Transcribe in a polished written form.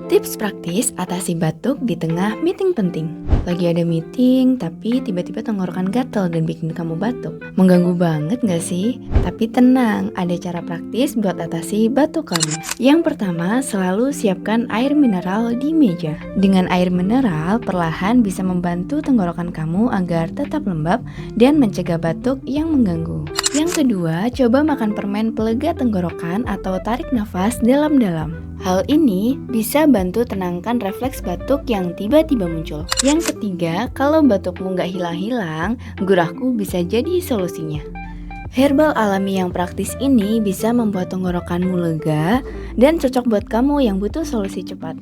Tips praktis atasi batuk di tengah meeting penting. Lagi ada meeting, tapi tiba-tiba tenggorokan gatel dan bikin kamu batuk. Mengganggu banget gak sih? Tapi tenang, ada cara praktis buat atasi batuk kamu. Yang pertama, selalu siapkan air mineral di meja. Dengan air mineral, perlahan bisa membantu tenggorokan kamu agar tetap lembab dan mencegah batuk yang mengganggu. Yang kedua, coba makan permen pelega tenggorokan atau tarik nafas dalam-dalam. Hal ini bisa bantu tenangkan refleks batuk yang tiba-tiba muncul. Yang ketiga, kalau batukmu nggak hilang-hilang, gurahku bisa jadi solusinya. Herbal alami yang praktis ini bisa membuat tenggorokanmu lega dan cocok buat kamu yang butuh solusi cepat.